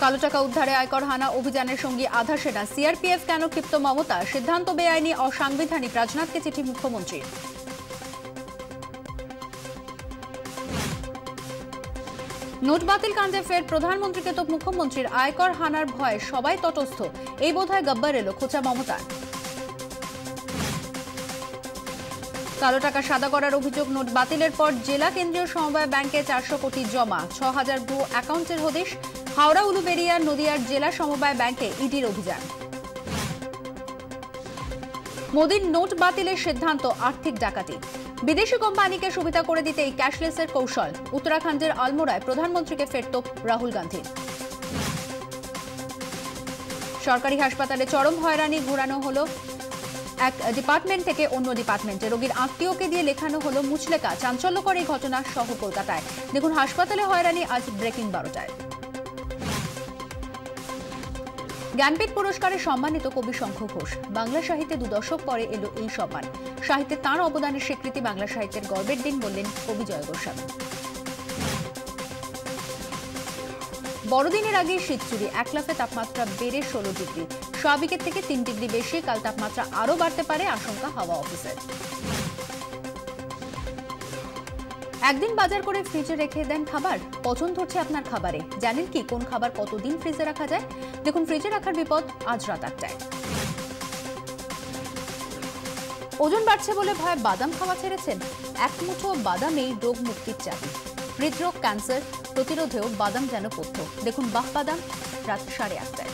কালো টাকা উদ্ধারে আয়কর হানা অভিযানের সঙ্গী আধা সেনা। সিআরপিএফ কেন ক্ষিপ্ত মমতা? সিদ্ধান্ত বেআইনি অসাংবিধানিক, রাজনাথকে চিঠি মুখ্যমন্ত্রীর। নোট বাতিল কাণ্ডে ফের প্রধানমন্ত্রীকে তো মুখ্যমন্ত্রীর। আয়কর হানার ভয়ে সবাই তটস্থ, এই বোধহয় গব্বর এলো খোঁচা মমতার। কালো টাকা সাদা করার অভিযোগ। নোট বাতিলের পর জেলা কেন্দ্রীয় সমবায় ব্যাংকে 400 কোটি জমা, 6000 ভুয়ো অ্যাকাউন্টের হদিশ। হাওড়া, উলুবেড়িয়া, নদিয়ার জেলা সমবায় ব্যাংকে ইডির অভিযান। মোদির নোট বাতিলের সিদ্ধান্ত আর্থিক ডাকাতি। বিদেশি কোম্পানিকে সুবিধা করে দিতে এই ক্যাশলেসের কৌশল। উত্তরাখণ্ডের আলমোড়ায় প্রধানমন্ত্রীকে ফের তোপ রাহুল গান্ধী। সরকারি হাসপাতালে চরম হয়রানি, ঘোরানো হলো এক ডিপার্টমেন্ট থেকে অন্য ডিপার্টমেন্টে। রোগীর আত্মীয়কে দিয়ে লেখানো হলো মুচলেকা। চাঞ্চল্যকর এই ঘটনা সহ কলকাতায়। দেখুন হাসপাতালে হয়রানি আজ ব্রেকিং 12টায়। জ্ঞানপীঠ পুরস্কারে সম্মানিত কবি শঙ্খ ঘোষ। বাংলা সাহিত্যে 2 দশক পরে এলো এই সম্মান। সাহিত্যে তাঁর অবদানের স্বীকৃতি, বাংলা সাহিত্যের গর্বের দিন বললেন কবি জয় গোস্বামী। বড়দিনের আগে শীতচুরি, এক লাফে তাপমাত্রা বেড়ে 16 ডিগ্রি। স্বাভাবিকের থেকে 3 ডিগ্রি বেশি। কাল তাপমাত্রা আরও বাড়তে পারে, আশঙ্কা হাওয়া অফিসের। একদিন বাজার করে ফ্রিজে রেখে দেন খাবার। পছন্দ হচ্ছে আপনার খাবারে। জানেন কি কোন খাবার কতদিন ফ্রিজে রাখা যায়? দেখুন ফ্রিজে রাখার বিপদ আজ রাত 8টায়। ওজন বাড়ছে বলে ভয় বাদাম খাওয়া ছেড়েছেন? এক মুঠো বাদামেই রোগ মুক্তির চাবি। হৃদরোগ, ক্যান্সার প্রতিরোধেও বাদাম যেন পথ্য। দেখুন বাহ বাদাম রাত 8:30টায়।